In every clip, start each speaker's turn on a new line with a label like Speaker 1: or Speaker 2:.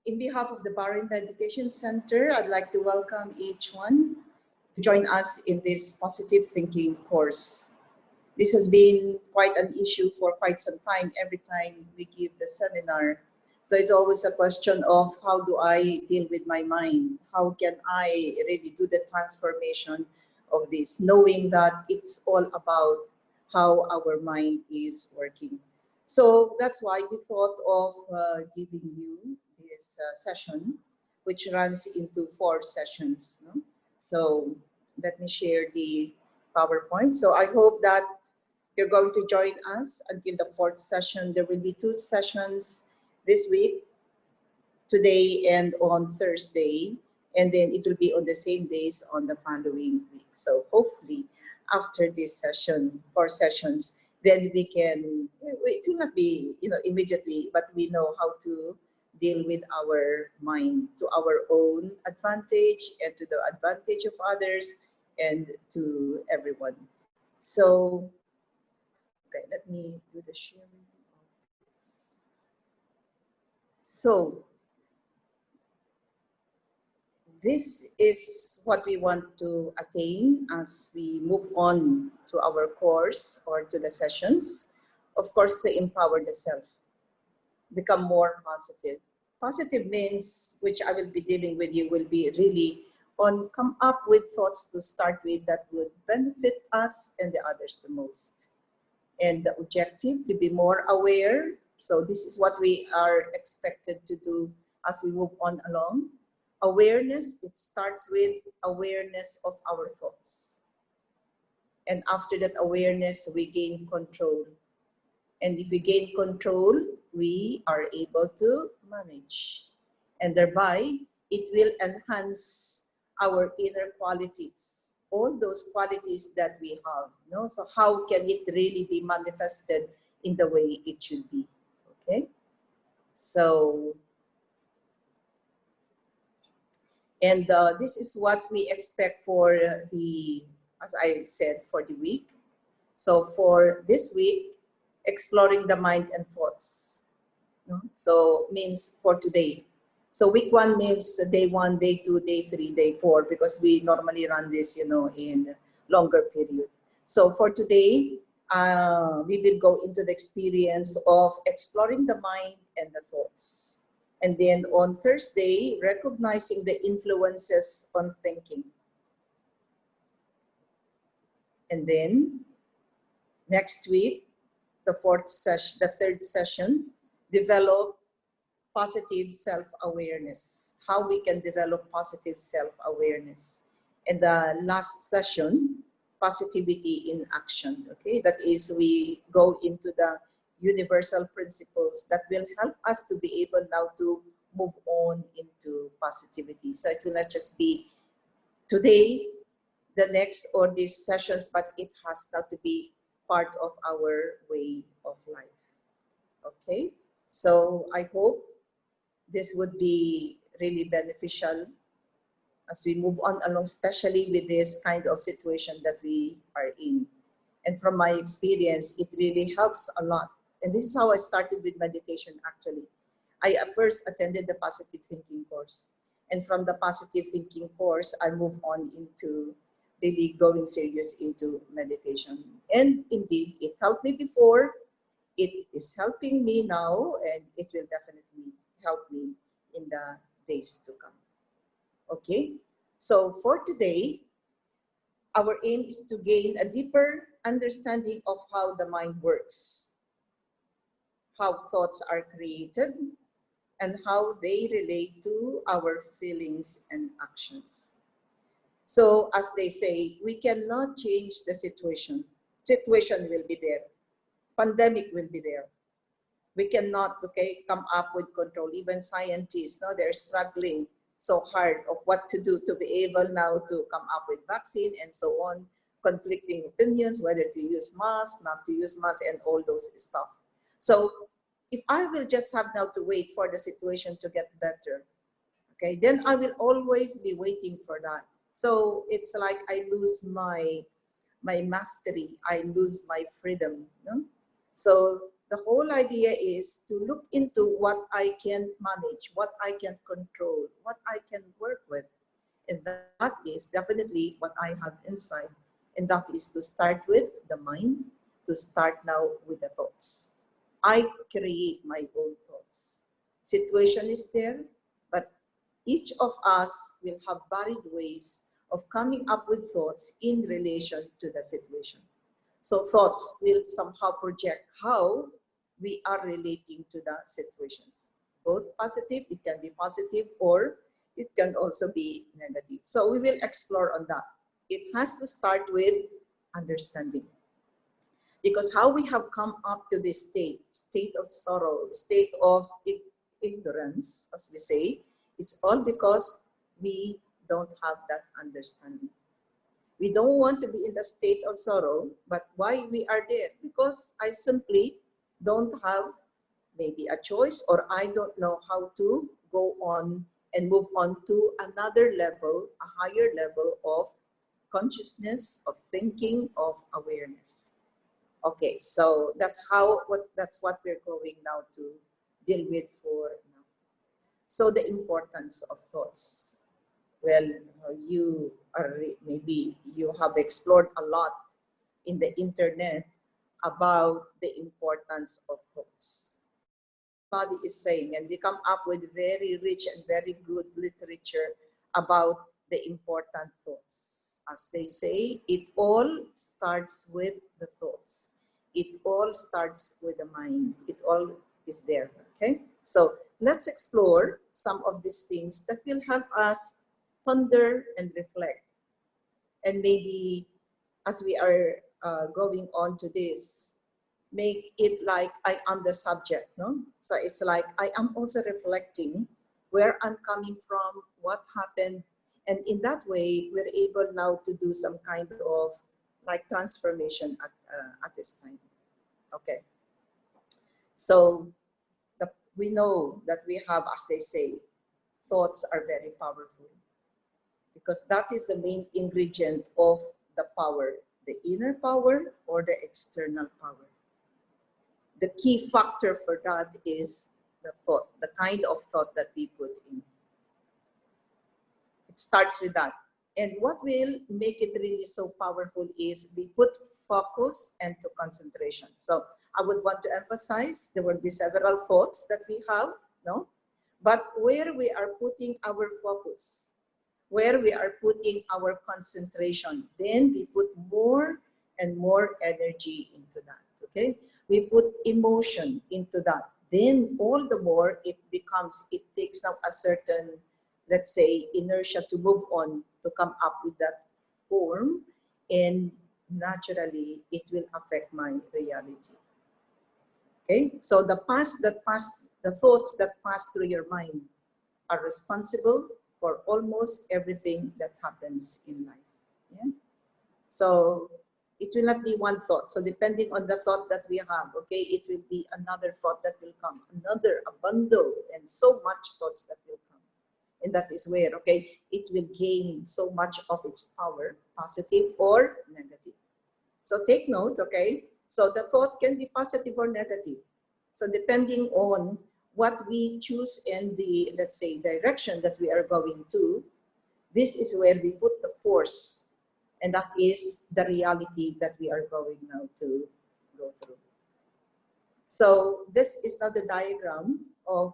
Speaker 1: In behalf of the Bahrain Meditation Center, I'd like to welcome each one to join us in this positive thinking course. This has been quite an issue for quite some time every time we give the seminar. So it's always a question of how do I deal with my mind? How can I really do the transformation of this, knowing that it's all about how our mind is working. So that's why we thought of giving you this session, which runs into 4 sessions. No? So let me share the PowerPoint. So I hope that you're going to join us until the 4th session. There will be 2 sessions this week, today and on Thursday, and then it will be on the same days on the following week. So hopefully after this session, 4 sessions, then we can, it will not be, immediately, but we know how to deal with our mind to our own advantage and to the advantage of others and to everyone. So, okay, let me do the sharing of this. So, this is what we want to attain as we move on to our course or to the sessions. Of course, to empower the self, become more positive. Positive means, which I will be dealing with you, will be really on come up with thoughts to start with that would benefit us and the others the most. And the objective to be more aware. So this is what we are expected to do as we move on along. Awareness, it starts with awareness of our thoughts. And after that awareness, we gain control. And if we gain control, we are able to manage. And thereby, it will enhance our inner qualities, all those qualities that we have. No? So how can it really be manifested in the way it should be? Okay? So, and this is what we expect for the, as I said, for the week. So for this week, exploring the mind and thoughts. No? So means for today. So week 1 means day 1, day 2, day 3, day 4, because we normally run this, in longer period. So for today, we will go into the experience of exploring the mind and the thoughts. And then on Thursday, recognizing the influences on thinking. And then next week, the 3rd session, develop positive self-awareness, how we can develop positive self-awareness. And the last session, positivity in action, okay? That is, we go into the universal principles that will help us to be able now to move on into positivity. So it will not just be today, the next, or these sessions, but it has now to be part of our way of life, okay? So I hope this would be really beneficial as we move on along, especially with this kind of situation that we are in. And from my experience, it really helps a lot. And this is how I started with meditation, actually. I first attended the positive thinking course. And from the positive thinking course, I moved on into really going serious into meditation. And indeed, it helped me before. It is helping me now, and it will definitely help me in the days to come. Okay, so for today, our aim is to gain a deeper understanding of how the mind works, how thoughts are created, and how they relate to our feelings and actions. So as they say, we cannot change the situation. Situation will be there. Pandemic will be there. We cannot, okay, come up with control. Even scientists, no, they're struggling so hard of what to do to be able now to come up with vaccine and so on. Conflicting opinions, whether to use masks, not to use masks, and all those stuff. So if I will just have now to wait for the situation to get better, okay, then I will always be waiting for that. So it's like I lose my mastery, I lose my freedom. No? So the whole idea is to look into what I can manage, what I can control, what I can work with. And that is definitely what I have inside. And that is to start with the mind, to start now with the thoughts. I create my own thoughts. Situation is there, but each of us will have varied ways of coming up with thoughts in relation to the situation. So thoughts will somehow project how we are relating to the situations. Both positive, it can be positive, or it can also be negative. So we will explore on that. It has to start with understanding. Because how we have come up to this state of sorrow, state of ignorance, as we say, it's all because we don't have that understanding. We don't want to be in the state of sorrow, but why we are there? Because I simply don't have maybe a choice, or I don't know how to go on and move on to another level, a higher level of consciousness, of thinking, of awareness. Okay, so that's what we're going now to deal with for now. So the importance of thoughts. Well, you are maybe you have explored a lot in the internet about the importance of thoughts. Everybody is saying, and we come up with very rich and very good literature about the important thoughts. As they say, it all starts with the thoughts. It all starts with the mind. It all is there, okay? So let's explore some of these things that will help us ponder and reflect. And maybe as we are going on to this, make it like I am the subject, no? So it's like I am also reflecting where I'm coming from, what happened. And in that way, we're able now to do some kind of like transformation at this time. Okay. So we know that we have, as they say, thoughts are very powerful, because that is the main ingredient of the power, the inner power or the external power. The key factor for that is the thought, the kind of thought that we put in. It starts with that. And what will make it really so powerful is we put focus and to concentration. So I would want to emphasize there will be several thoughts that we have, no? But where we are putting our focus, where we are putting our concentration, then we put more and more energy into that, okay? We put emotion into that, then all the more it takes now a certain, let's say, inertia to move on, to come up with that form, and naturally it will affect my reality. Okay, so the thoughts that pass through your mind are responsible for almost everything that happens in life. Yeah? So it will not be one thought. So depending on the thought that we have, okay, it will be another thought that will come, another, a bundle, and so much thoughts that will come. And that is where, okay, it will gain so much of its power, positive or negative. So take note, okay? So the thought can be positive or negative. So depending on what we choose and the, let's say, direction that we are going to, this is where we put the force, and that is the reality that we are going now to go through. So this is now the diagram of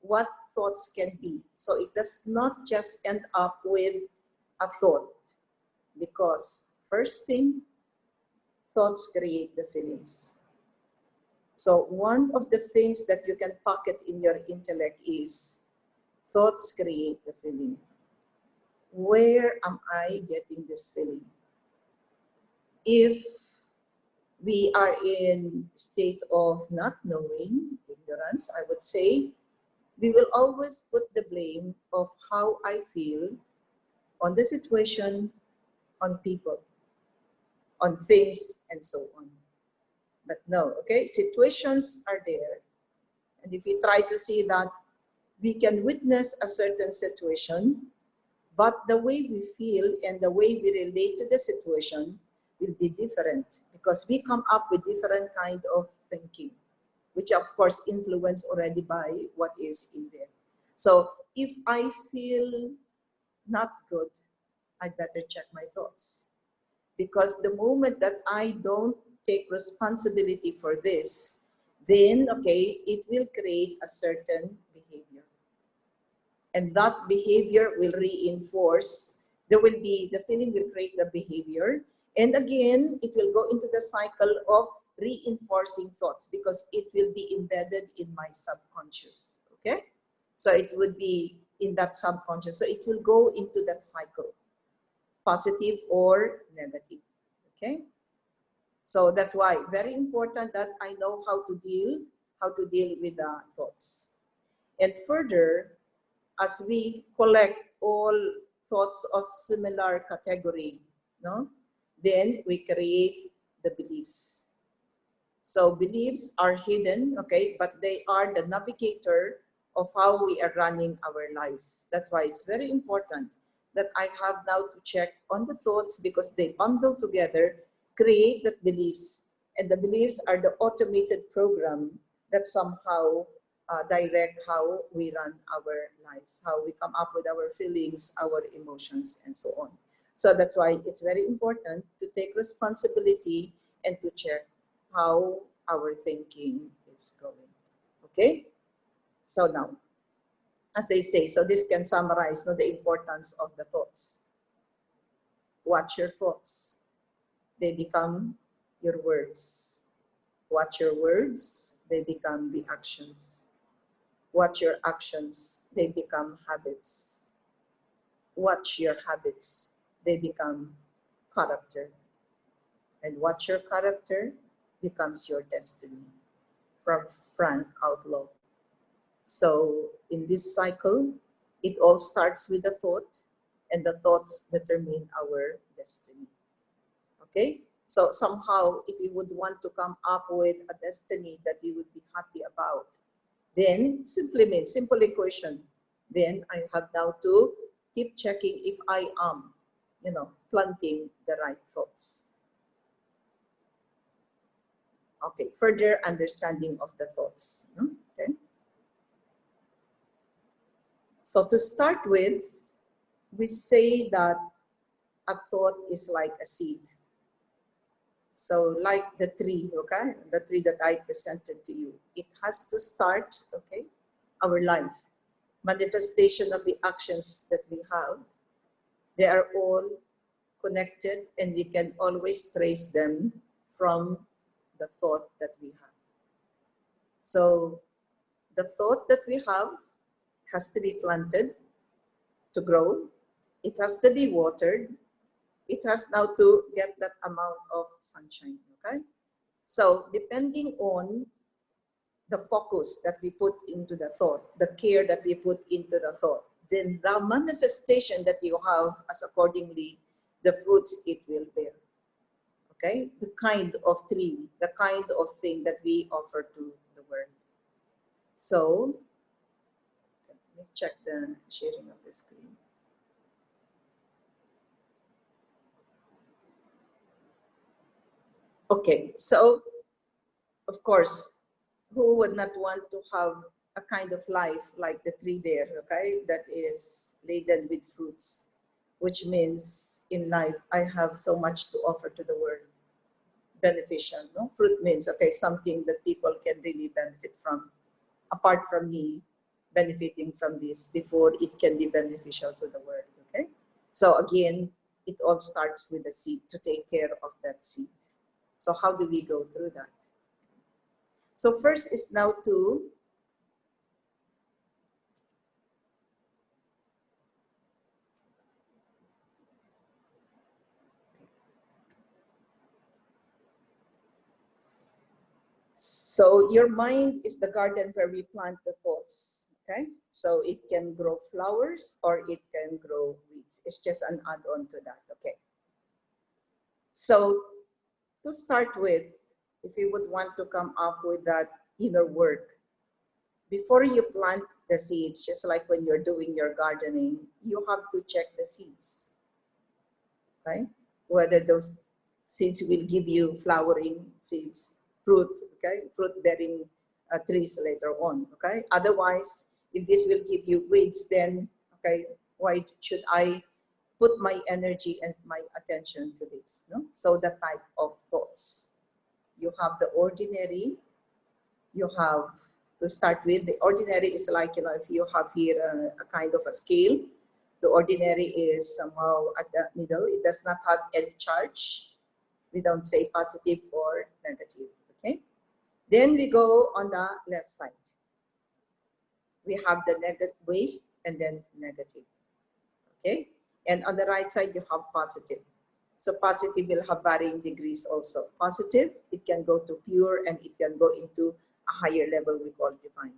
Speaker 1: what thoughts can be. So it does not just end up with a thought, because first thing, thoughts create the feelings. So one of the things that you can pocket in your intellect is thoughts create the feeling. Where am I getting this feeling? If we are in state of not knowing, ignorance, I would say, we will always put the blame of how I feel on the situation, on people, on things, and so on. But no, okay, situations are there. And if we try to see that, we can witness a certain situation, but the way we feel and the way we relate to the situation will be different, because we come up with different kind of thinking. which of course influenced already by what is in there. So if I feel not good, I'd better check my thoughts. Because the moment that I don't take responsibility for this, then, okay, it will create a certain behavior. And that behavior will reinforce, there will be, the feeling will create the behavior. And again, it will go into the cycle of reinforcing thoughts because it will be embedded in my subconscious, okay? So it would be in that subconscious. So it will go into that cycle, positive or negative, okay? So that's why very important that I know how to deal with the thoughts. And further, as we collect all thoughts of similar category, no, then we create the beliefs. So beliefs are hidden, okay, but they are the navigator of how we are running our lives. That's why it's very important that I have now to check on the thoughts because they bundle together, create the beliefs, and the beliefs are the automated program that somehow direct how we run our lives, how we come up with our feelings, our emotions, and so on. So that's why it's very important to take responsibility and to check how our thinking is going. Okay? So now, as they say, so this can summarize the importance of the thoughts. Watch your thoughts. They become your words. Watch your words. They become the actions. Watch your actions. They become habits. Watch your habits. They become character. And watch your character becomes your destiny. From Frank Outlaw. So in this cycle, it all starts with a thought, and the thoughts determine our destiny. Okay? So somehow, if you would want to come up with a destiny that you would be happy about, then simply means, simple equation, then I have now to keep checking if I am, planting the right thoughts. Okay, further understanding of the thoughts. Okay. So to start with, we say that a thought is like a seed. So like the tree, okay, the tree that I presented to you, it has to start, okay, our life. Manifestation of the actions that we have, they are all connected and we can always trace them from the thought that we have. So the thought that we have has to be planted to grow. It has to be watered. It has now to get that amount of sunshine, okay? So depending on the focus that we put into the thought, the care that we put into the thought, then the manifestation that you have as accordingly the fruits it will bear, okay? The kind of tree, the kind of thing that we offer to the world. So, let me check the sharing of the screen. Okay, so of course, who would not want to have a kind of life like the tree there, okay, that is laden with fruits, which means in life, I have so much to offer to the world. Beneficial, no? Fruit means, okay, something that people can really benefit from, apart from me benefiting from this before it can be beneficial to the world, okay? So again, it all starts with the seed, to take care of that seed. So how do we go through that? So first is now to so your mind is the garden where we plant the thoughts, okay? So it can grow flowers or it can grow weeds. It's just an add-on to that, okay? So to start with, if you would want to come up with that inner work, before you plant the seeds, just like when you're doing your gardening, you have to check the seeds, okay? Whether those seeds will give you flowering seeds, fruit, okay? Fruit bearing trees later on, okay? Otherwise, if this will give you weeds, then, okay, why should I put my energy and my attention to this, no? So the type of thoughts. You have the ordinary, you have to start with. The ordinary is like, if you have here a kind of a scale, the ordinary is somehow at the middle. It does not have any charge. We don't say positive or negative, okay? Then we go on the left side. We have the negative waste and then negative, okay? And on the right side, you have positive. So positive will have varying degrees also. Positive, it can go to pure and it can go into a higher level we call divine,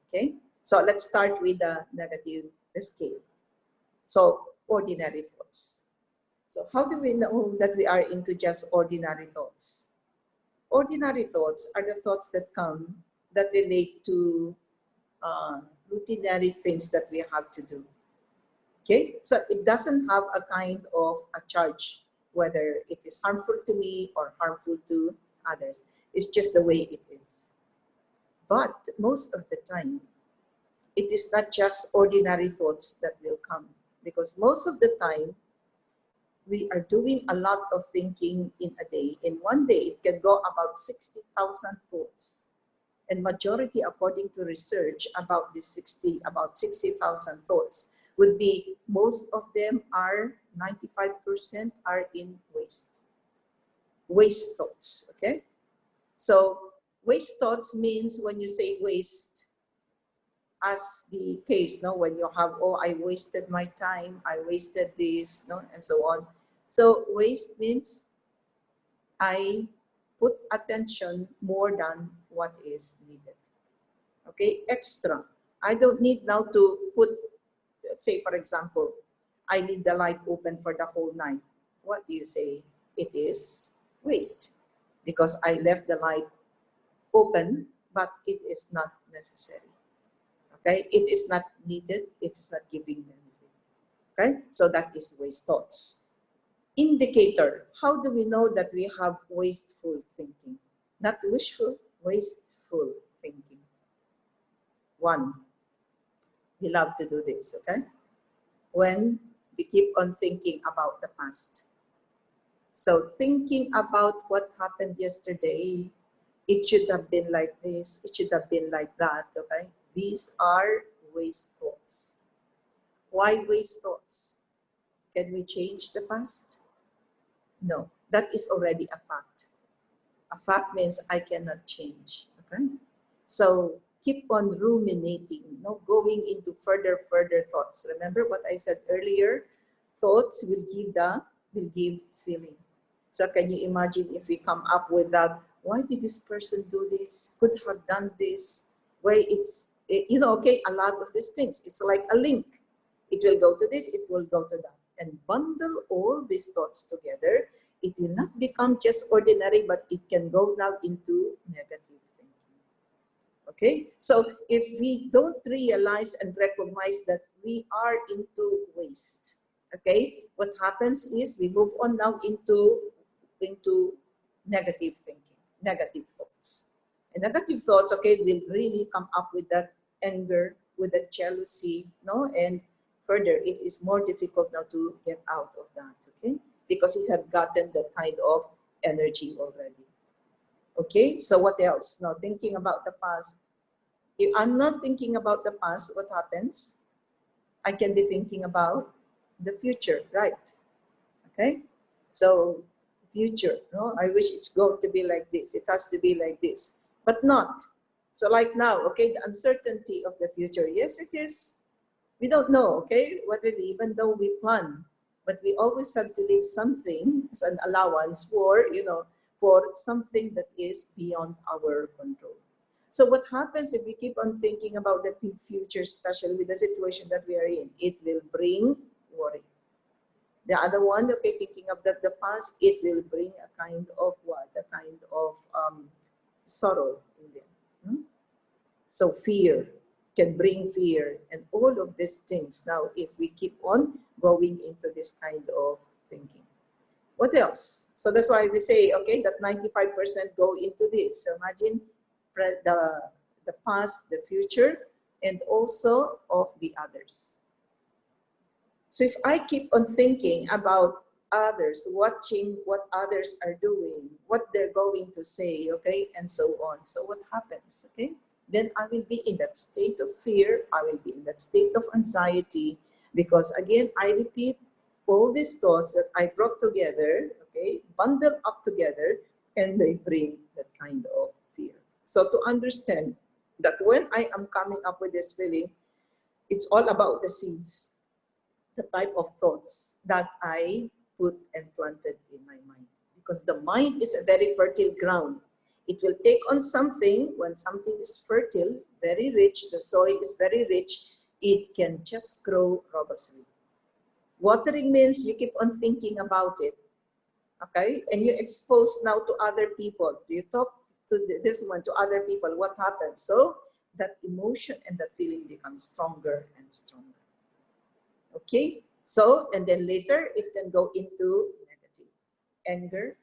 Speaker 1: okay? So let's start with the negative scale. So ordinary thoughts. So how do we know that we are into just ordinary thoughts? Ordinary thoughts are the thoughts that come that relate to routinary things that we have to do. Okay, so it doesn't have a kind of a charge, whether it is harmful to me or harmful to others. It's just the way it is. But most of the time, it is not just ordinary thoughts that will come, because most of the time, we are doing a lot of thinking in a day. In one day, it can go about 60,000 thoughts. And majority, according to research, about 60,000 thoughts would be, most of them are, 95% are in waste. Waste thoughts, okay? So waste thoughts means, when you say waste, as the case, no, when you have, oh, I wasted my time, I wasted this, no, and so on. So waste means I put attention more than what is needed. Okay, extra. I don't need now to put, say for example, I leave the light open for the whole night. What do you say? It is waste, because I left the light open, but it is not necessary. Okay, it is not needed, it is not giving benefit. Okay, so that is waste thoughts. Indicator, how do we know that we have wasteful thinking? Not wishful, wasteful thinking. One, we love to do this, okay? When we keep on thinking about the past. So thinking about what happened yesterday, it should have been like this, it should have been like that, okay? These are waste thoughts. Why waste thoughts? Can we change the past? No, that is already a fact. A fact means I cannot change, okay? So keep on ruminating, going into further thoughts. Remember what I said earlier? Thoughts will give feeling. So can you imagine if we come up with that, why did this person do this? Could have done this. Why okay, a lot of these things. It's like a link. It will go to this, it will go to that. And bundle all these thoughts together. It will not become just ordinary, but it can go now into negative thinking. Okay, so if we don't realize and recognize that we are into waste, okay, what happens is we move on now into negative thinking, negative thoughts. And negative thoughts, okay, will really come up with that anger, with that jealousy, and further, it is more difficult now to get out of that, okay? Because it had gotten that kind of energy already. Okay, so what else? Now, thinking about the past. If I'm not thinking about the past, what happens? I can be thinking about the future, right? Okay, so future, I wish it's going to be like this. It has to be like this, but not. So like now, okay, the uncertainty of the future. Yes, it is. We don't know, okay, whether even though we plan, but we always have to leave something as an allowance for, for something that is beyond our control. So what happens if we keep on thinking about the future, especially with the situation that we are in? It will bring worry. The other one, okay, thinking of the past, it will bring a kind of what? A kind of sorrow in them. So fear can bring fear and all of these things. Now, if we keep on going into this kind of thinking. What else? So that's why we say, okay, that 95% go into this. So imagine the past, the future, and also of the others. So if I keep on thinking about others, watching what others are doing, what they're going to say, okay, and so on. So what happens, okay? Then I will be in that state of fear. I will be in that state of anxiety because, again, I repeat, all these thoughts that I brought together, okay, bundle up together, and they bring that kind of fear. So to understand that when I am coming up with this feeling, it's all about the seeds, the type of thoughts that I put and planted in my mind. Because the mind is a very fertile ground. It will take on something. When something is fertile, very rich, the soil is very rich, it can just grow robustly. Watering means you keep on thinking about it, okay? And you expose now to other people. You talk to this one, to other people, what happens? So that emotion and that feeling becomes stronger and stronger. Okay, so, and then later it can go into negative, anger,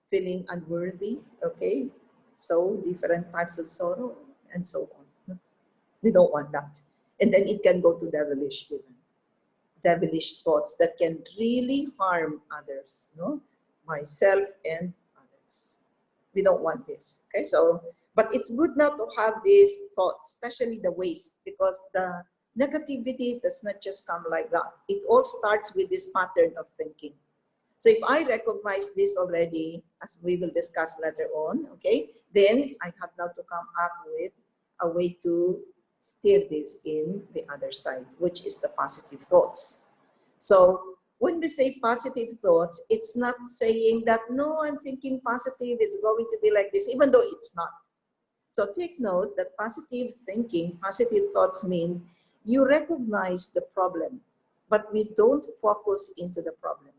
Speaker 1: feeling unworthy, okay? So different types of sorrow and so on. We don't want that. And then it can go to devilish even. Devilish thoughts that can really harm others, no? Myself and others. We don't want this, okay? So, but it's good now to have these thoughts, especially the waste, because the negativity does not just come like that. It all starts with this pattern of thinking. So if I recognize this already, as we will discuss later on, okay, then I have now to come up with a way to steer this in the other side, which is the positive thoughts. So when we say positive thoughts, it's not saying that, no, I'm thinking positive, it's going to be like this, even though it's not. So take note that positive thinking, positive thoughts mean you recognize the problem, but we don't focus into the problem.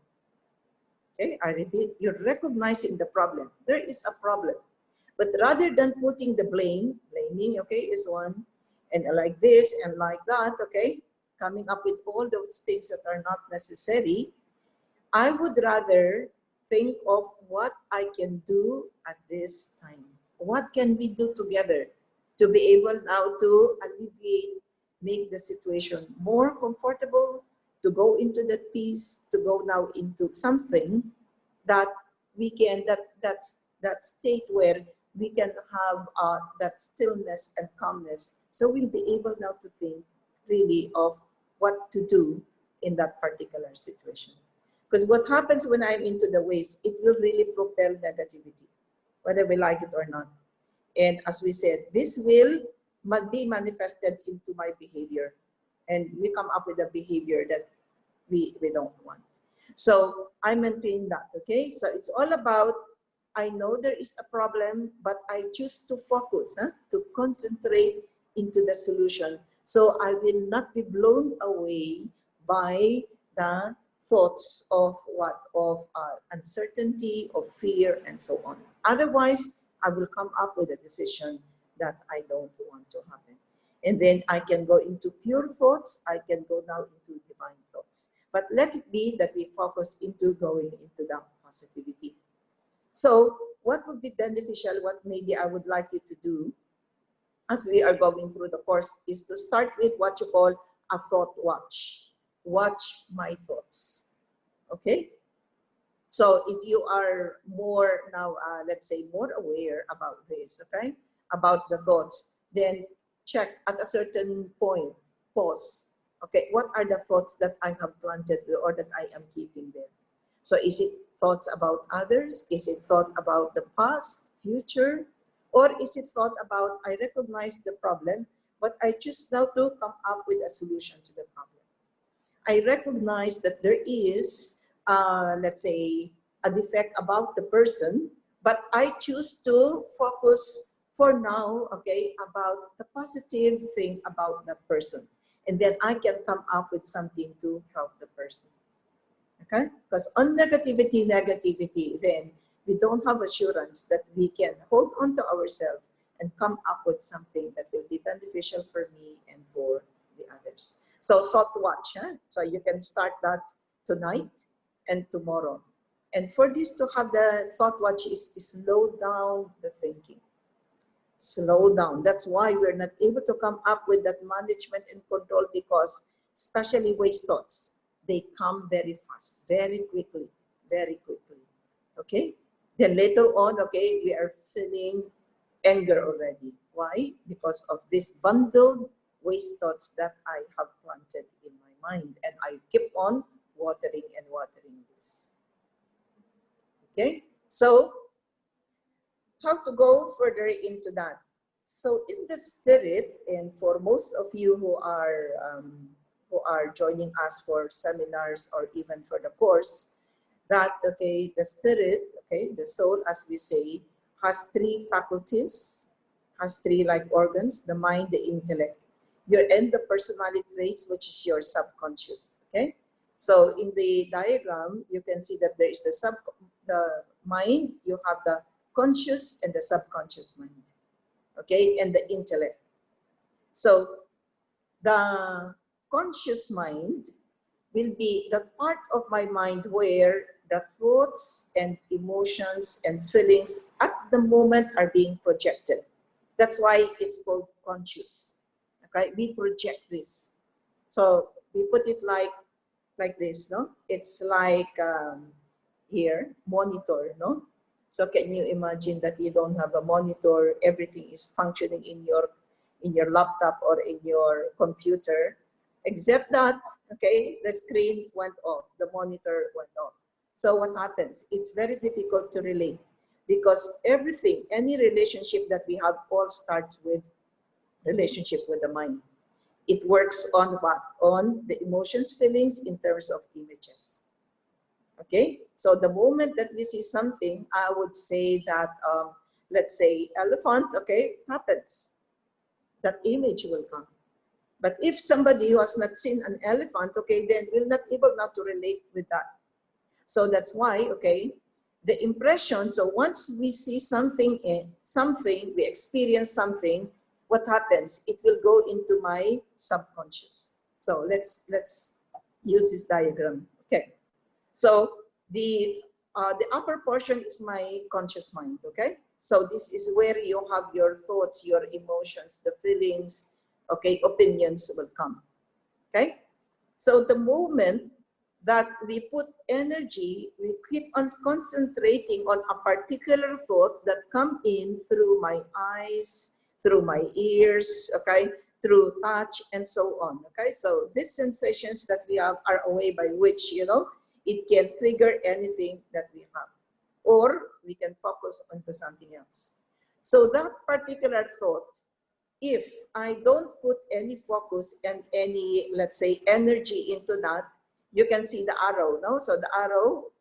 Speaker 1: Okay, I repeat, you're recognizing the problem. There is a problem. But rather than putting the blaming, okay, is one, and like this and like that, okay, coming up with all those things that are not necessary, I would rather think of what I can do at this time. What can we do together to be able now to alleviate, make the situation more comfortable, to go into that peace, to go now into something that we can, that state where we can have that stillness and calmness. So we'll be able now to think really of what to do in that particular situation. Because what happens when I'm into the waste, it will really propel negativity, whether we like it or not. And as we said, this will be manifested into my behavior. And we come up with a behavior that we don't want. So I maintain that, okay? So it's all about, I know there is a problem, but I choose to focus, to concentrate into the solution. So I will not be blown away by the thoughts of what? Of uncertainty, of fear, and so on. Otherwise, I will come up with a decision that I don't want to happen. And then I can go into pure thoughts. I can go now into divine thoughts. But let it be that we focus into going into the positivity. So what would be beneficial, what maybe I would like you to do as we are going through the course is to start with what you call a thought watch. Watch my thoughts, okay? So if you are more now, let's say more aware about this, okay? About the thoughts, then check at a certain point, pause. Okay, what are the thoughts that I have planted or that I am keeping there? So is it thoughts about others? Is it thought about the past, future? Or is it thought about, I recognize the problem, but I choose now to come up with a solution to the problem. I recognize that there is, let's say, a defect about the person, but I choose to focus for now, okay, about the positive thing about that person. And then I can come up with something to help the person. Okay? Because on negativity, then we don't have assurance that we can hold on to ourselves and come up with something that will be beneficial for me and for the others. So thought watch, so you can start that tonight and tomorrow. And for this to have the thought watch is slow down the thinking. Slow down. That's why we're not able to come up with that management and control, because especially waste thoughts, they come very fast, very quickly, very quickly. Okay? Then later on, okay, we are feeling anger already. Why? Because of this bundled waste thoughts that I have planted in my mind, and I keep on watering and watering this. Okay? So how to go further into that? So in the spirit, and for most of you who are joining us for seminars or even for the course, that okay, the spirit, okay, the soul, as we say, has three faculties, has three like organs: the mind, the intellect, and the personality traits, which is your subconscious. Okay, so in the diagram, you can see that there is the mind, you have the conscious and the subconscious mind, okay, and the intellect. So the conscious mind will be the part of my mind where the thoughts and emotions and feelings at the moment are being projected. That's why it's called conscious. Okay, we project this. So we put it like this, no? It's like here, monitor, no? So can you imagine that you don't have a monitor, everything is functioning in your laptop or in your computer, except that, okay, the screen went off, the monitor went off. So what happens? It's very difficult to relate, because everything, any relationship that we have, all starts with relationship with the mind. It works on what? On the emotions, feelings in terms of images. Okay, so the moment that we see something, I would say that, let's say elephant, okay, happens. That image will come. But if somebody who has not seen an elephant, okay, then will not able now to relate with that. So that's why, okay, the impression, so once we see something, we experience something, what happens? It will go into my subconscious. So let's use this diagram. Okay. So the upper portion is my conscious mind, okay? So this is where you have your thoughts, your emotions, the feelings, okay, opinions will come, okay? So the moment that we put energy, we keep on concentrating on a particular thought that come in through my eyes, through my ears, okay, through touch and so on, okay? So these sensations that we have are a way by which, you know, it can trigger anything that we have, or we can focus onto something else. So that particular thought, if I don't put any focus and any, let's say, energy into that, you can see the arrow, no? So the arrow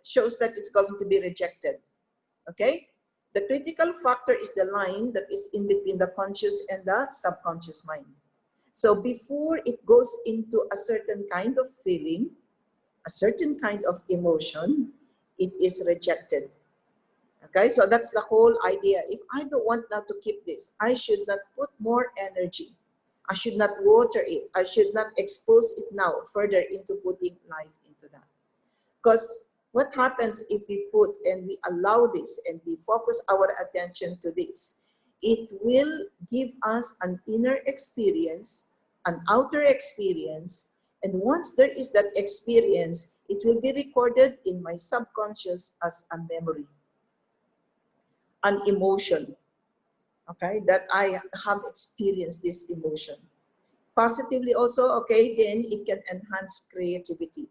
Speaker 1: shows that it's going to be rejected, okay? The critical factor is the line that is in between the conscious and the subconscious mind. So before it goes into a certain kind of feeling, a certain kind of emotion, it is rejected. Okay, so that's the whole idea. If I don't want now to keep this, I should not put more energy. I should not water it. I should not expose it now further into putting life into that. Because what happens if we put and we allow this and we focus our attention to this, it will give us an inner experience, an outer experience, and once there is that experience, it will be recorded in my subconscious as a memory, an emotion, okay, that I have experienced this emotion. Positively also, okay, then it can enhance creativity.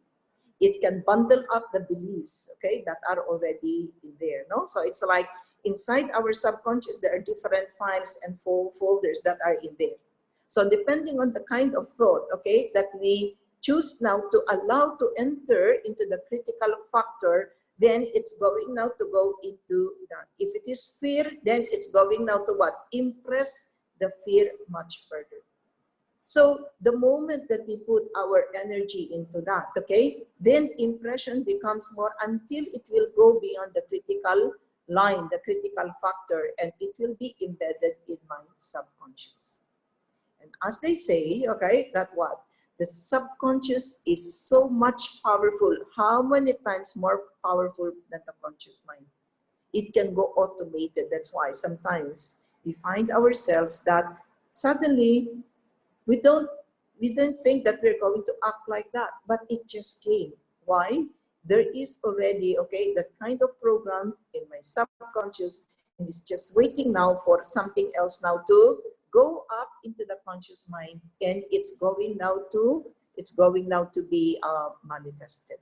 Speaker 1: It can bundle up the beliefs, okay, that are already in there, no? So it's like inside our subconscious, there are different files and folders that are in there. So depending on the kind of thought, okay, that we choose now to allow to enter into the critical factor, then it's going now to go into that. If it is fear, then it's going now to what? Impress the fear much further. So the moment that we put our energy into that, okay, then impression becomes more until it will go beyond the critical line, the critical factor, and it will be embedded in my subconscious. And as they say, okay, that what? The subconscious is so much powerful. How many times more powerful than the conscious mind? It can go automated. That's why sometimes we find ourselves that suddenly we didn't think that we're going to act like that, but it just came. Why? There is already, okay, that kind of program in my subconscious, and it's just waiting now for something else now to go up into the conscious mind, and it's going now to be manifested.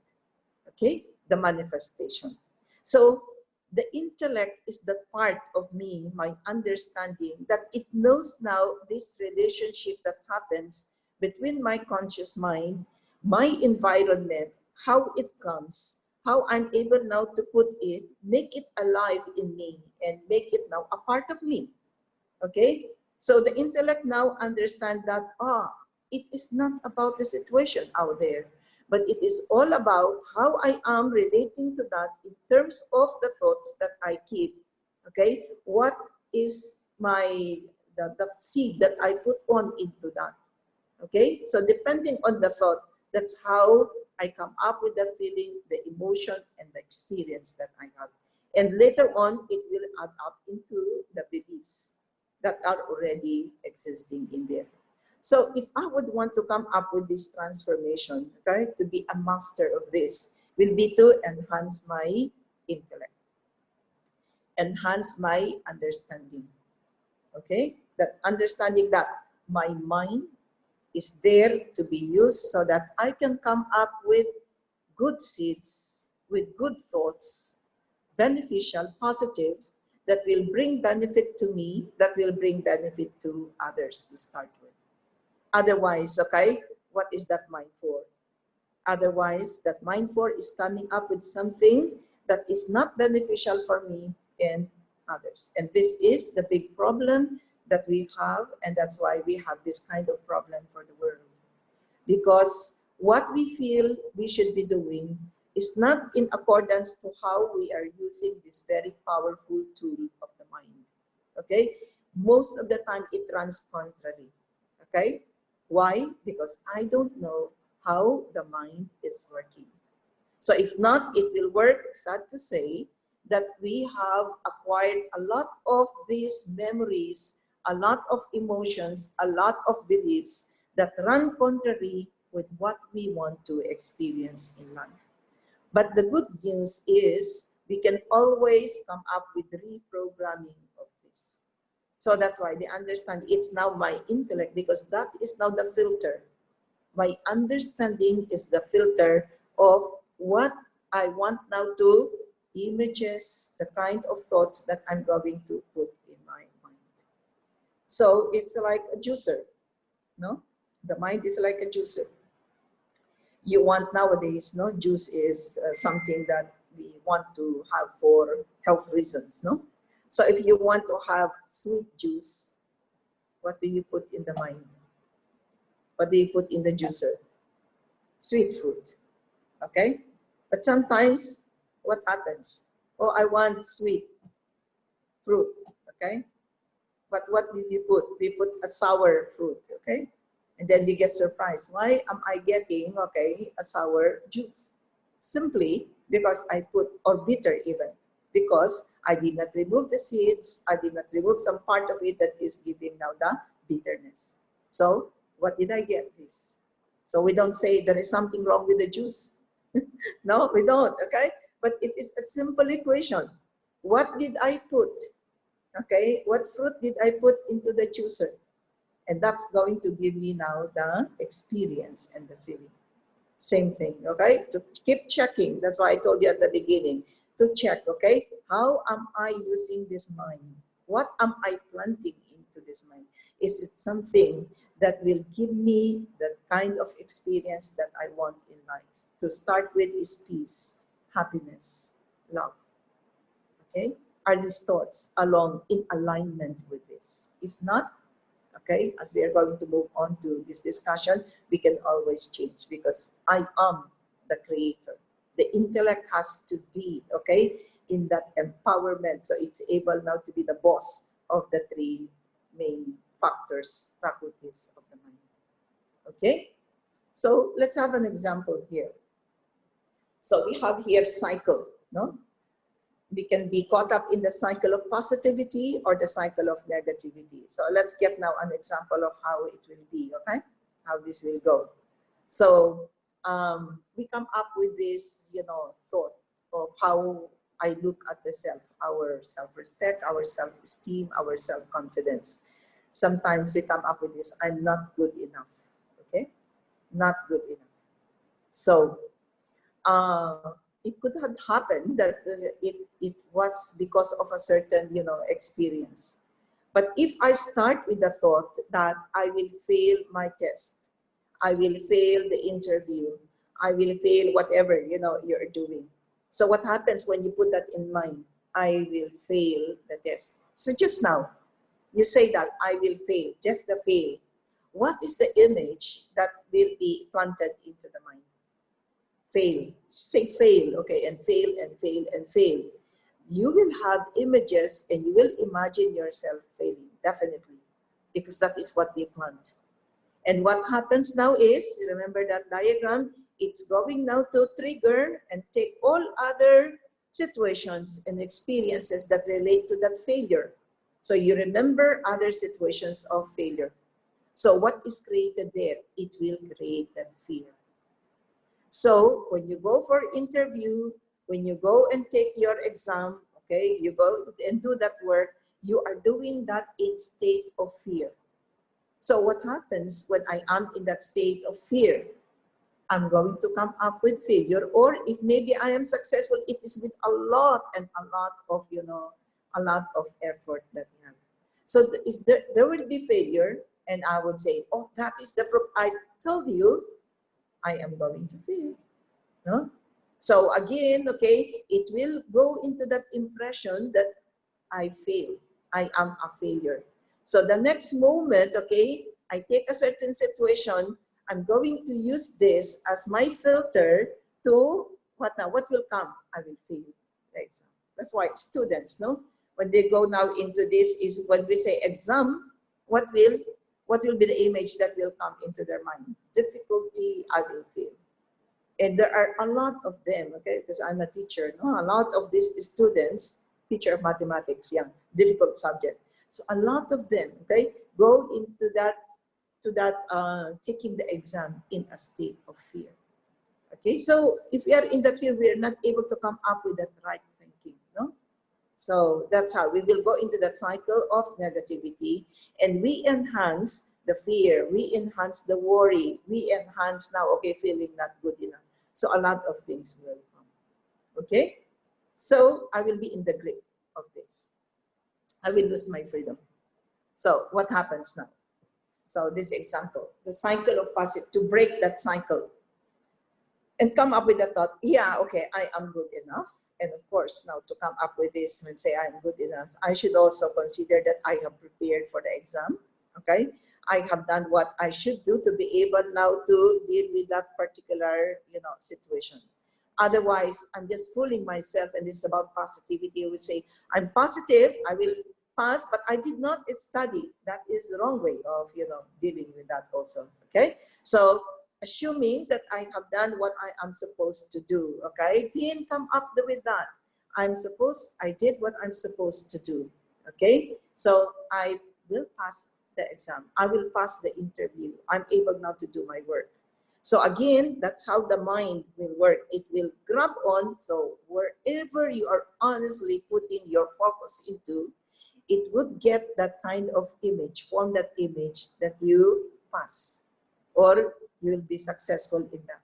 Speaker 1: Okay, the manifestation. So the intellect is the part of me, my understanding, that it knows now this relationship that happens between my conscious mind, my environment, how it comes, how I'm able now to put it, make it alive in me, and make it now a part of me. Okay? So the intellect now understands that, it is not about the situation out there, but it is all about how I am relating to that in terms of the thoughts that I keep. Okay? What is the seed that I put on into that? Okay? So depending on the thought, that's how I come up with the feeling, the emotion, and the experience that I have. And later on, it will add up into the beliefs that are already existing in there. So if I would want to come up with this transformation, okay, to be a master of this, will be to enhance my intellect, enhance my understanding. Okay, that understanding that my mind is there to be used so that I can come up with good seeds, with good thoughts, beneficial, positive, that will bring benefit to me, that will bring benefit to others to start with. Otherwise, okay, what is that mind for? Otherwise, that mind for is coming up with something that is not beneficial for me and others. And this is the big problem that we have, and that's why we have this kind of problem for the world. Because what we feel we should be doing is not in accordance to how we are using this very powerful tool of the mind. Okay? Most of the time it runs contrary. Okay? Why? Because I don't know how the mind is working. So if not, it will work, sad to say, that we have acquired a lot of these memories, a lot of emotions, a lot of beliefs that run contrary with what we want to experience in life. But the good news is we can always come up with reprogramming of this. So that's why they understand it's now my intellect, because that is now the filter. My understanding is the filter of what I want now to images, the kind of thoughts that I'm going to put in my mind. So it's like a juicer, no? The mind is like a juicer. You want nowadays, no? Juice is something that we want to have for health reasons, no? So if you want to have sweet juice, what do you put in the mind? What do you put in the juicer? Sweet fruit, okay? But sometimes, what happens? Oh, I want sweet fruit, okay? But what did you put? We put a sour fruit, okay? And then you get surprised. Why am I getting, okay, a sour juice? Simply because I put, or bitter even, because I did not remove the seeds, I did not remove some part of it that is giving now the bitterness. So, what did I get this? So we don't say there is something wrong with the juice. No, we don't, okay? But it is a simple equation. What did I put? Okay, what fruit did I put into the juicer? And that's going to give me now the experience and the feeling. Same thing, okay? To keep checking, that's why I told you at the beginning, to check, okay? How am I using this mind? What am I planting into this mind? Is it something that will give me the kind of experience that I want in life? To start with is peace, happiness, love, okay? Are these thoughts in alignment with this? If not, okay, as we are going to move on to this discussion, we can always change, because I am the creator. The intellect has to be, okay, in that empowerment, so it's able now to be the boss of the three main faculties of the mind. Okay, so let's have an example here. So we have here cycle, no? we can be caught up in the cycle of positivity or the cycle of negativity. So let's get now an example of how it will be, okay? How this will go. So we come up with this, thought of how I look at the self, our self-respect, our self-esteem, our self-confidence. Sometimes we come up with this, I'm not good enough, okay? Not good enough. So it could have happened that it was because of a certain, experience. But if I start with the thought that I will fail my test, I will fail the interview, I will fail whatever, you're doing. So what happens when you put that in mind? I will fail the test. So just now, you say that I will fail, just the fail. What is the image that will be planted into the mind? Fail. Say fail, okay, and fail and fail and fail. You will have images and you will imagine yourself failing, definitely, because that is what we plant. And what happens now is, remember that diagram, it's going now to trigger and take all other situations and experiences that relate to that failure. So you remember other situations of failure. So what is created there? It will create that fear. So when you go for interview, when you go and take your exam, okay, you go and do that work, you are doing that in state of fear. So what happens when I am in that state of fear? I'm going to come up with failure, or if maybe I am successful, it is with a lot and a lot of, a lot of effort that you have. So if there will be failure, and I would say, oh, that is the proof. I told you, I am going to fail. No? So again, okay, it will go into that impression that I fail. I am a failure. So the next moment, okay, I take a certain situation, I'm going to use this as my filter to what now? What will come? I will fail the exam. That's why students, no? When they go now into this is when we say exam, what will be the image that will come into their mind? Difficulty, I will fail. And there are a lot of them, okay, because I'm a teacher, no? A lot of these students, teacher of mathematics, yeah, difficult subject. So a lot of them, okay, go into that, taking the exam in a state of fear. Okay, so if we are in that fear, we are not able to come up with that right thinking, no? So that's how we will go into that cycle of negativity, and we enhance the fear, we enhance the worry, we enhance now, okay, feeling not good enough. So a lot of things will come, okay? So I will be in the grip of this. I will lose my freedom. So what happens now? So this example, the cycle of positive, to break that cycle and come up with the thought, yeah, okay, I am good enough. And of course, now to come up with this, when say I'm good enough, I should also consider that I have prepared for the exam, okay? I have done what I should do to be able now to deal with that particular, situation. Otherwise, I'm just fooling myself, and this is about positivity. We say, I'm positive, I will pass, but I did not study. That is the wrong way of, dealing with that also, okay? So assuming that I have done what I am supposed to do, okay? Then come up with that. I did what I'm supposed to do, okay? So I will pass the exam. I will pass the interview. I'm able now to do my work. So again, that's how the mind will work. It will grab on. So wherever you are honestly putting your focus into, it would get that kind of image, form that image that you pass, or you will be successful in that.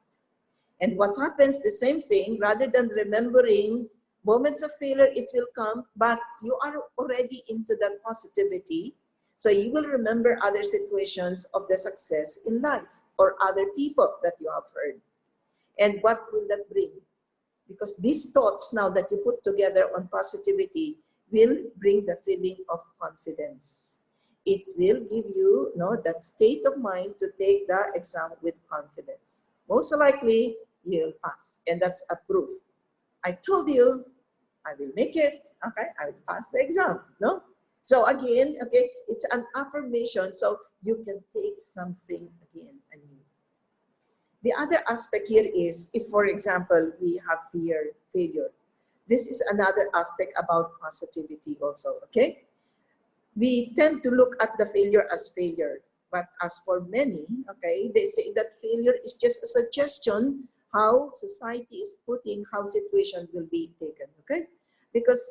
Speaker 1: And what happens, the same thing, rather than remembering moments of failure, it will come, but you are already into that positivity. So you will remember other situations of the success in life or other people that you have heard. And what will that bring? Because these thoughts now that you put together on positivity will bring the feeling of confidence. It will give you, that state of mind to take the exam with confidence. Most likely, you'll pass. And that's a proof. I told you, I will make it. Okay, I will pass the exam. No? So again, okay, it's an affirmation. So you can take something again anew. The other aspect here is, if, for example, we have fear, failure, This is another aspect about positivity also, okay? We tend to look at the failure as failure. But as for many, okay, they say that failure is just a suggestion how society is putting how situation will be taken, okay? Because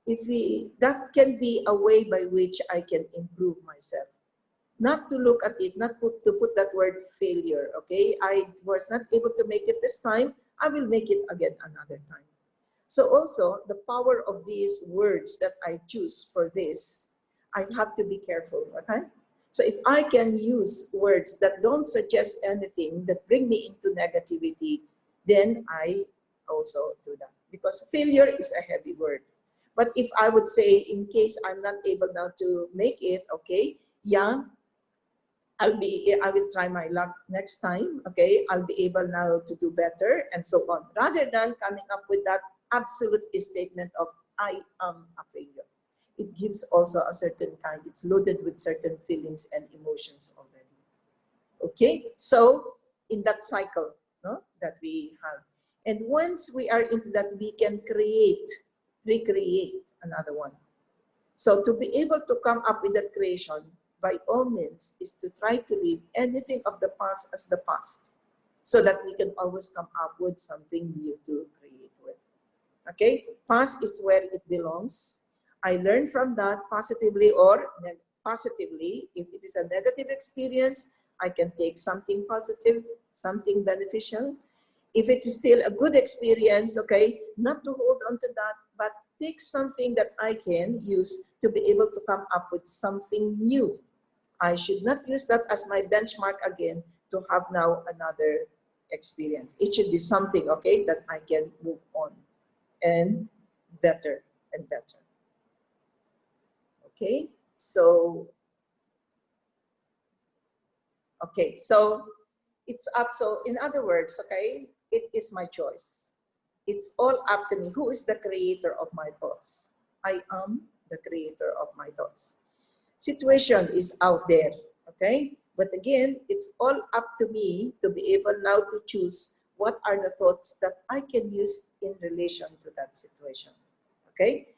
Speaker 1: if we, that can be a way by which I can improve myself. Not to look at it, not to put that word failure, okay? I was not able to make it this time, I will make it again another time. So also, the power of these words that I choose for this, I have to be careful, okay? So if I can use words that don't suggest anything, that bring me into negativity, then I also do that. Because failure is a heavy word. But if I would say, in case I'm not able now to make it, okay, yeah, I will try my luck next time, okay? I'll be able now to do better and so on. Rather than coming up with that absolute statement of, I am a failure. It gives also a certain kind, it's loaded with certain feelings and emotions already. Okay, so in that cycle, no, that we have. And once we are into that, we can recreate another one. So to be able to come up with that creation, by all means, is to try to leave anything of the past as the past, so that we can always come up with something new to create with. Okay, past is where it belongs. I learn from that positively or positively. If it is a negative experience, I can take something positive, something beneficial. If it is still a good experience, okay, not to hold on to that, but take something that I can use to be able to come up with something new. I should not use that as my benchmark again to have now another experience. It should be something, okay, that I can move on and better and better. Okay, so it's up. So in other words, okay, it is my choice. It's all up to me. Who is the creator of my thoughts? I am the creator of my thoughts. Situation is out there, okay? But again, it's all up to me to be able now to choose what are the thoughts that I can use in relation to that situation, okay?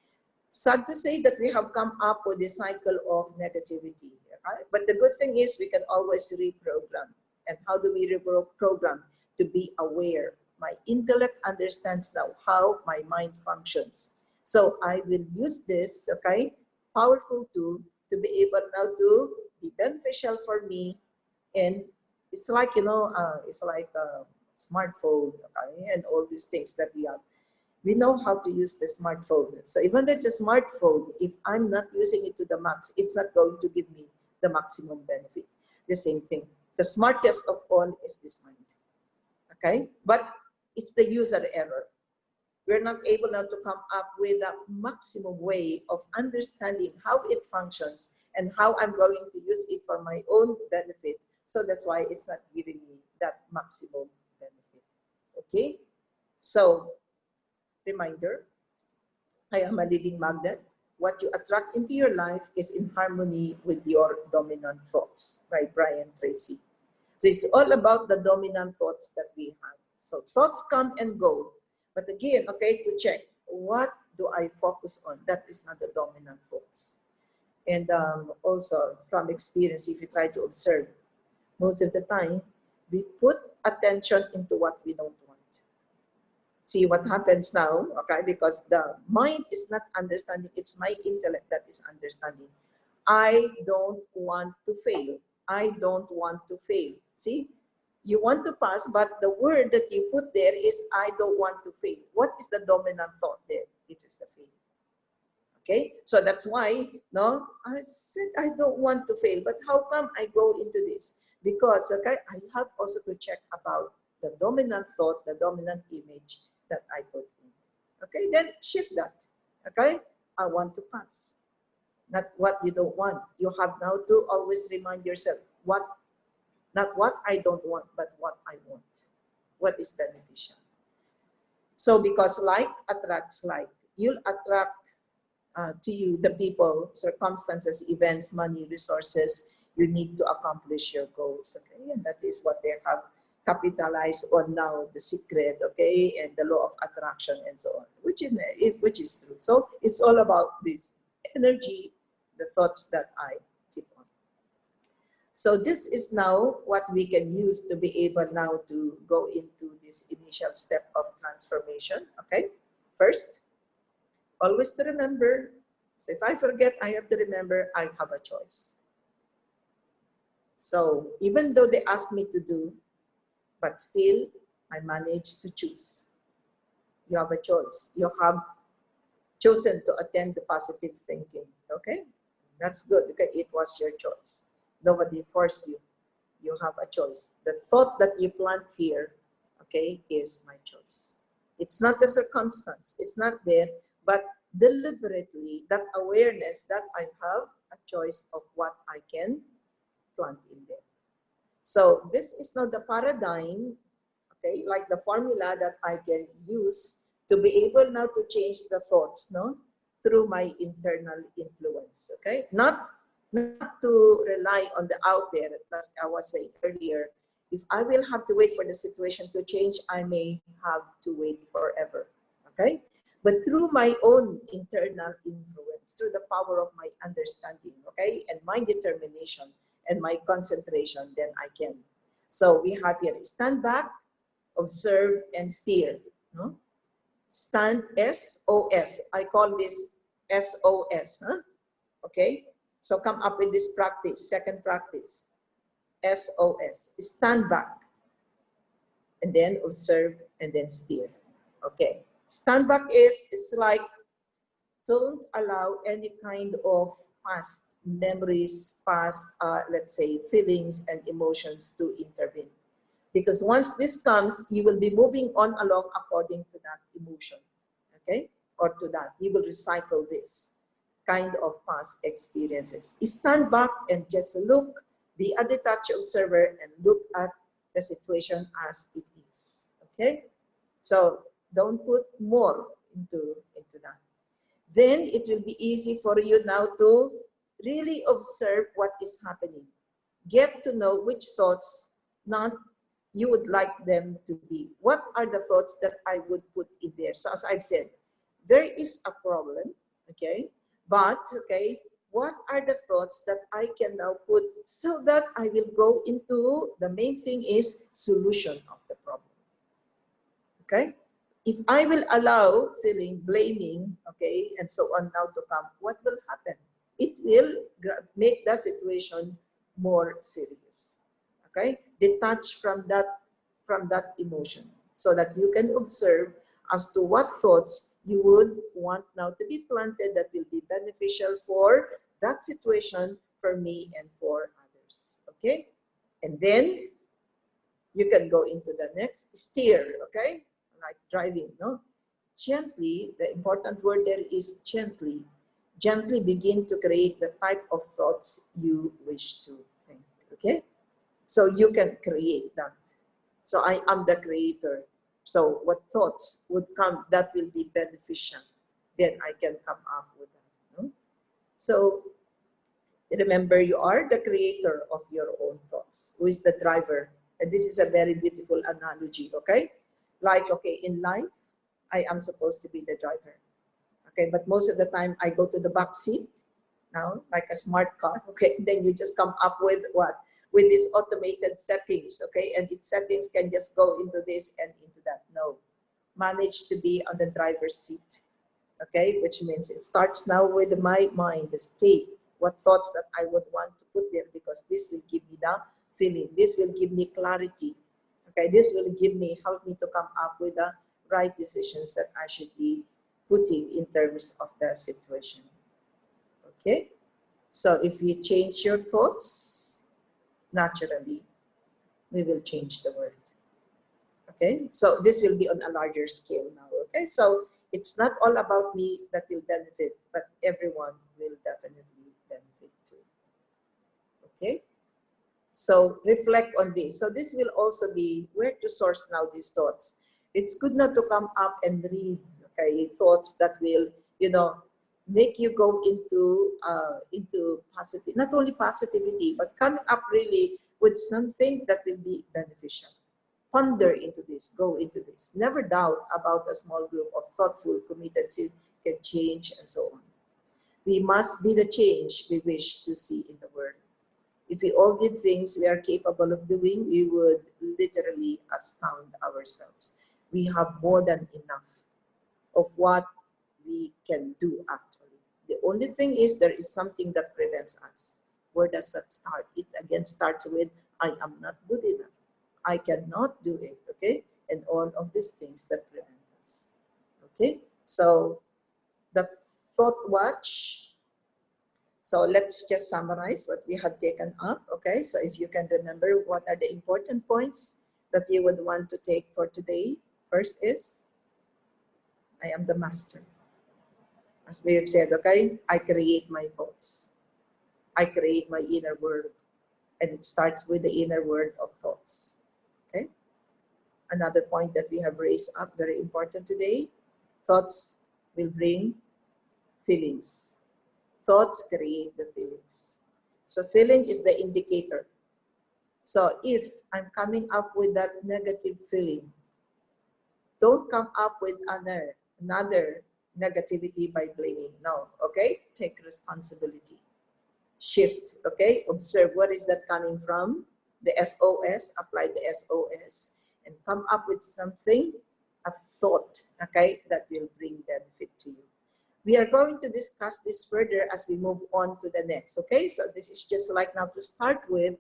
Speaker 1: Sad to say that we have come up with a cycle of negativity, right? But the good thing is we can always reprogram. And how do we reprogram? To be aware. My intellect understands now how my mind functions. So I will use this, okay, powerful tool to be able now to be beneficial for me. And it's like, you know, it's like a smartphone, okay, and all these things that we have. We know how to use the smartphone. So even though it's a smartphone, if I'm not using it to the max, it's not going to give me the maximum benefit. The same thing. The smartest of all is this mind. Okay? But it's the user error. We're not able now to come up with a maximum way of understanding how it functions and how I'm going to use it for my own benefit. So that's why it's not giving me that maximum benefit. Okay? So, reminder, I am a living magnet. What you attract into your life is in harmony with your dominant thoughts, by Brian Tracy. So it's all about the dominant thoughts that we have. So thoughts come and go. But again, okay, to check, what do I focus on? That is not the dominant thoughts. And also from experience, if you try to observe, most of the time, we put attention into what we don't want. See what happens now, okay? Because the mind is not understanding, it's my intellect that is understanding. I don't want to fail. I don't want to fail. See, you want to pass, but the word that you put there is, I don't want to fail. What is the dominant thought there? It is the fail. Okay, so that's why, no, I said I don't want to fail, but how come I go into this? Because, okay, I have also to check about the dominant thought, the dominant image that I put in. Okay, then shift that. Okay, I want to pass. Not what you don't want. You have now to always remind yourself what, not what I don't want, but what I want. What is beneficial. So because like attracts like, you'll attract to you the people, circumstances, events, money, resources you need to accomplish your goals. Okay, and that is what they have capitalize on now the secret, okay, and the law of attraction and so on, which is true. So it's all about this energy, the thoughts that I keep on. So this is now what we can use to be able now to go into this initial step of transformation, okay? First, always to remember, so if I forget, I have to remember I have a choice. So even though they ask me to do, but still I managed to choose. You have a choice. You have chosen to attend the positive thinking, okay? That's good because it was your choice. Nobody forced you. You have a choice. The thought that you plant here, okay, is my choice. It's not the circumstance. It's not there, but deliberately, that awareness that I have a choice of what I can plant in there. So this is now the paradigm, okay, like the formula that I can use to be able now to change the thoughts, no, through my internal influence, okay? Not to rely on the out there, as I was saying earlier. If I will have to wait for the situation to change, I may have to wait forever, okay? But through my own internal influence, through the power of my understanding, okay, and my determination and my concentration, then I can. So we have here, stand back, observe, and steer, no? Stand, SOS. I call this SOS, huh? Okay? So come up with this practice, second practice, SOS. Stand back, and then observe, and then steer. Okay. Stand back is like, don't allow any kind of past memories, past, let's say, feelings and emotions to intervene. Because once this comes, you will be moving on along according to that emotion, okay? Or to that, you will recycle this kind of past experiences. Stand back and just look, be a detached observer and look at the situation as it is, okay? So don't put more into that. Then it will be easy for you now to really observe what is happening. Get to know which thoughts not you would like them to be. What are the thoughts that I would put in there? So as I've said, there is a problem, okay? But, okay, what are the thoughts that I can now put so that I will go into, the main thing is solution of the problem, okay? If I will allow feeling, blaming, okay, and so on now to come, what will happen? It will make the situation more serious, okay? Detach from that emotion so that you can observe as to what thoughts you would want now to be planted that will be beneficial for that situation, for me, and for others, okay? And then you can go into the next, steer, okay? Like driving, no? Gently, the important word there is gently. Gently begin to create the type of thoughts you wish to think, okay? So you can create that. So I am the creator. So what thoughts would come that will be beneficial, then I can come up with that, no? So remember, you are the creator of your own thoughts. Who is the driver? And this is a very beautiful analogy, okay? Like, okay, in life, I am supposed to be the driver. Okay, but most of the time I go to the back seat now, like a smart car, okay? Then you just come up with what? With these automated settings, okay? And its settings can just go into this and into that. No, manage to be on the driver's seat, okay? Which means it starts now with my mind, the state, what thoughts that I would want to put there, because this will give me the feeling, this will give me clarity, okay? This will help me to come up with the right decisions that I should be putting in terms of the situation, okay? So if you change your thoughts, naturally, we will change the world, okay? So this will be on a larger scale now, okay? So it's not all about me that will benefit, but everyone will definitely benefit too, okay? So reflect on this. So this will also be where to source now these thoughts. It's good not to come up and read, okay, thoughts that will, you know, make you go into positive, not only positivity, but coming up really with something that will be beneficial. ponder into this, go into this. Never doubt about a small group of thoughtful, committed can change and so on. We must be the change we wish to see in the world. If we all did things we are capable of doing, we would literally astound ourselves. We have more than enough of what we can do actually. The only thing is there is something that prevents us. Where does that start? It again starts with, I am not good enough. I cannot do it, okay? And all of these things that prevent us, okay? So the thought watch. So let's just summarize what we have taken up, okay? So if you can remember, what are the important points that you would want to take for today? First is, I am the master. As we have said, okay, I create my thoughts. I create my inner world. And it starts with the inner world of thoughts, okay? Another point that we have raised up, very important today, thoughts will bring feelings. Thoughts create the feelings. So feeling is the indicator. So if I'm coming up with that negative feeling, don't come up with another negativity by blaming. No, okay? Take responsibility. Shift, okay? Observe where is that coming from. The SOS, apply the SOS, and come up with something, a thought, okay, that will bring benefit to you. We are going to discuss this further as we move on to the next, okay? So this is just like now to start with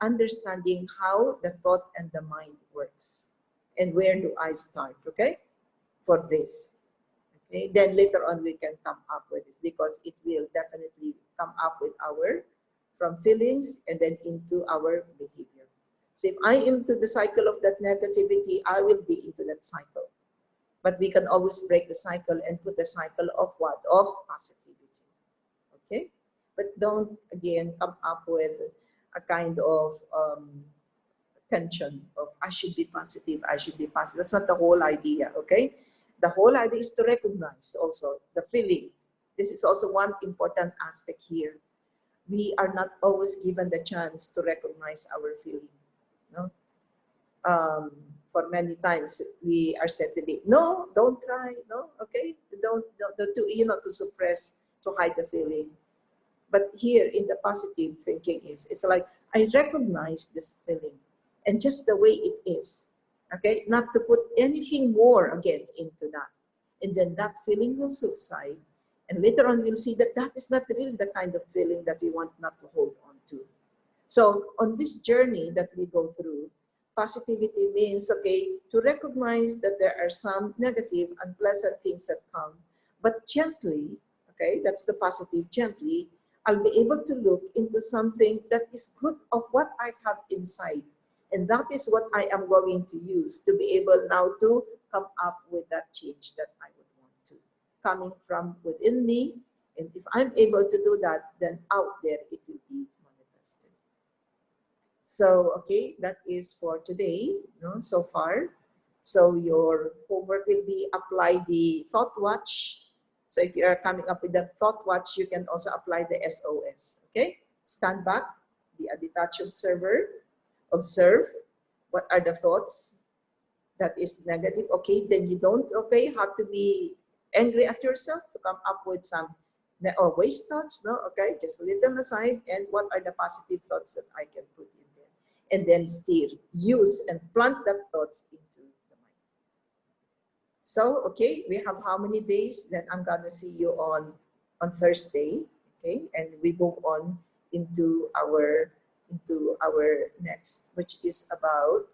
Speaker 1: understanding how the thought and the mind works. And where do I start, okay? For this, okay? Then later on we can come up with this because it will definitely come up with from feelings and then into our behavior. So if I am into the cycle of that negativity, I will be into that cycle. But we can always break the cycle and put the cycle of what? Of positivity. Okay? But don't, again, come up with a kind of tension of I should be positive, I should be positive. That's not the whole idea, okay? The whole idea is to recognize also the feeling. This is also one important aspect here. We are not always given the chance to recognize our feeling. No? For many times we are said to be, no, don't cry, no, okay, don't to suppress, to hide the feeling. But here in the positive thinking it's like I recognize this feeling and just the way it is, okay, not to put anything more again into that, and then that feeling will subside, and later on we'll see that that is not really the kind of feeling that we want not to hold on to. So on this journey that we go through, positivity means, okay, to recognize that there are some negative, unpleasant things that come, but gently, okay, that's the positive, gently, I'll be able to look into something that is good of what I have inside. And that is what I am going to use to be able now to come up with that change that I would want to, coming from within me. And if I'm able to do that, then out there it will be manifested. So, okay, that is for today, no, so far. So your homework will be apply the thought watch. So if you are coming up with the thought watch, you can also apply the SOS, okay? Stand back, be a detached observer, observe what are the thoughts that is negative, okay? Then you don't, okay, have to be angry at yourself to come up with some waste thoughts, no, okay? Just leave them aside, and what are the positive thoughts that I can put in there? And then steer, use, and plant the thoughts into the mind. So, okay, we have how many days? Then I'm gonna see you on Thursday, okay? And we move on into our next, which is about,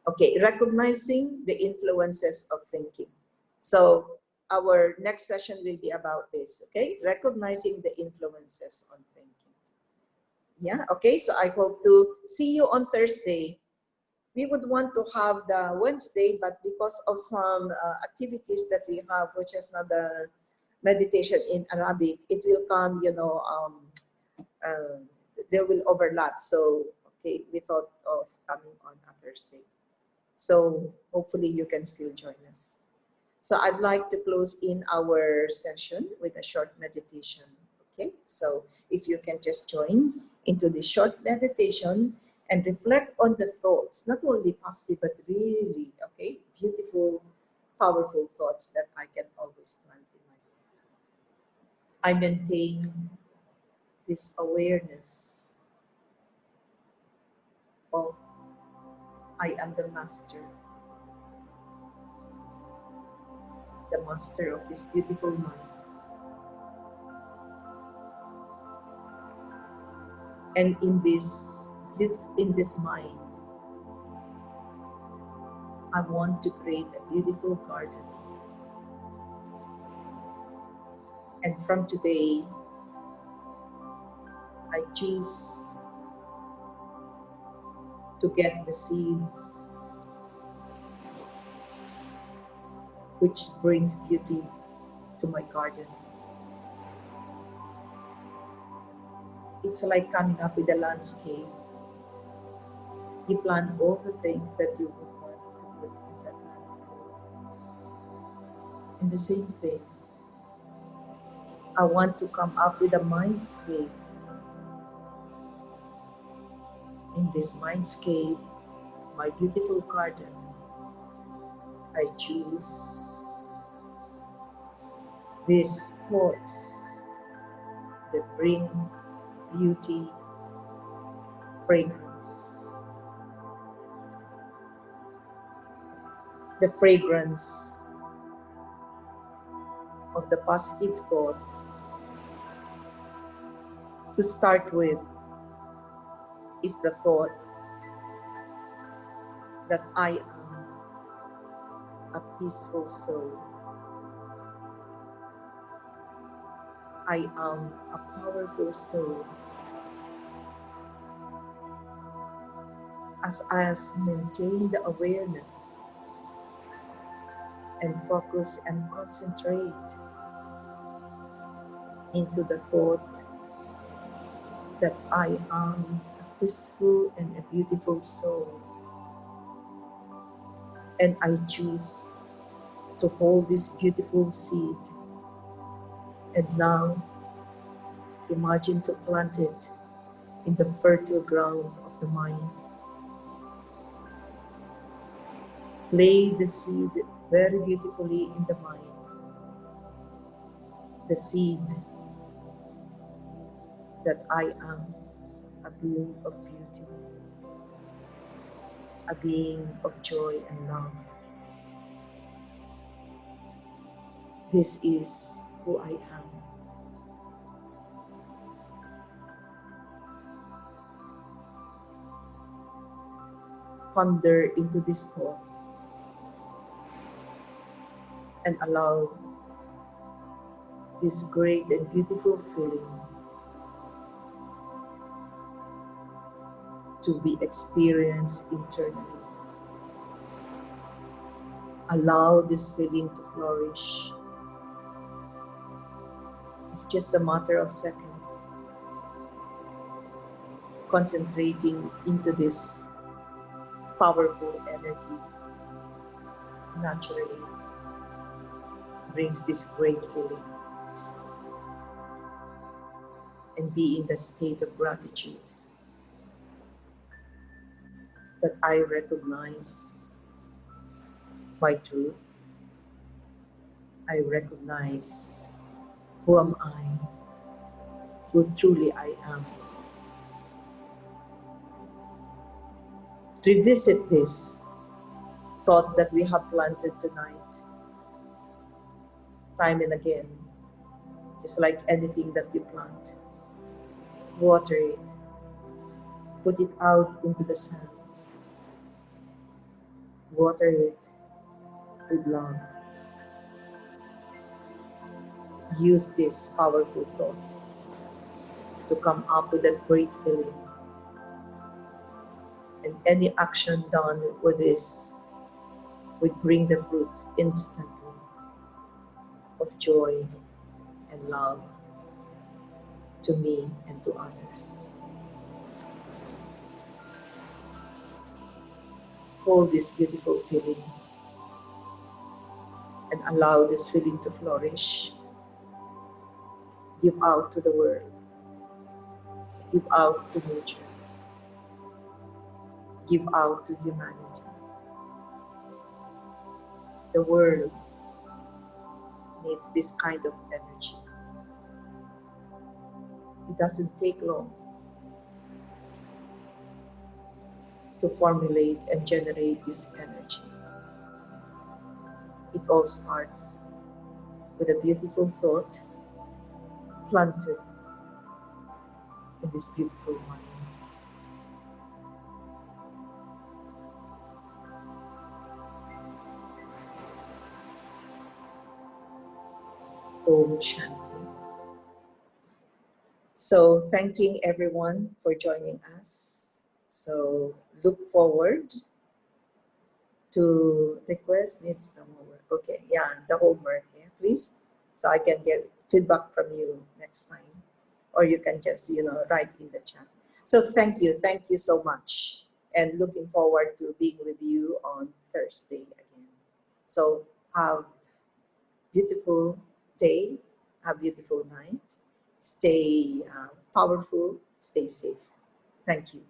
Speaker 1: okay, recognizing the influences of thinking. So our next session will be about this, okay? Recognizing the influences on thinking. Yeah, okay, so I hope to see you on Thursday. We would want to have the Wednesday, but because of some activities that we have, which is not the meditation in Arabic, it will come, they will overlap. So, okay, we thought of coming on a Thursday. So hopefully you can still join us. So I'd like to close in our session with a short meditation. Okay, so if you can just join into this short meditation, and reflect on the thoughts, not only positive, but really, okay, beautiful, powerful thoughts that I can always plant in my mind. I maintain this awareness of I am the master of this beautiful mind. And in this mind, I want to create a beautiful garden. And from today, I choose to get the seeds which brings beauty to my garden. It's like coming up with a landscape. You plant all the things that you would want to put in that landscape. And the same thing, I want to come up with a mindscape. In this mindscape, my beautiful garden, I choose these thoughts that bring beauty, fragrance. The fragrance of the positive thought to start with is the thought that I am a peaceful soul. I am a powerful soul. As I maintain the awareness and focus and concentrate into the thought that I am a peaceful and a beautiful soul. And I choose to hold this beautiful seed. And now, imagine to plant it in the fertile ground of the mind. Lay the seed very beautifully in the mind. The seed that I am a being of beauty, a being of joy and love. This is who I am. Ponder into this thought and allow this great and beautiful feeling to be experienced internally. Allow this feeling to flourish. It's just a matter of seconds. Concentrating into this powerful energy naturally brings this great feeling. And be in the state of gratitude that I recognize my truth. I recognize who am I, who truly I am. Revisit this thought that we have planted tonight, time and again, just like anything that you plant. Water it, put it out into the sun. Water it with love. Use this powerful thought to come up with that great feeling. And any action done with this would bring the fruit instantly of joy and love to me and to others. Hold this beautiful feeling and allow this feeling to flourish. Give out to the world. Give out to nature. give out to humanity. The world needs this kind of energy. It doesn't take long to formulate and generate this energy. It all starts with a beautiful thought planted in this beautiful mind. Om Shanti. So thanking everyone for joining us. So look forward to request needs some homework. Okay, yeah, the homework, yeah, please. So I can get feedback from you next time. Or you can just, write in the chat. So thank you so much. And looking forward to being with you on Thursday again. So have beautiful day, have beautiful night. Stay powerful, stay safe. Thank you.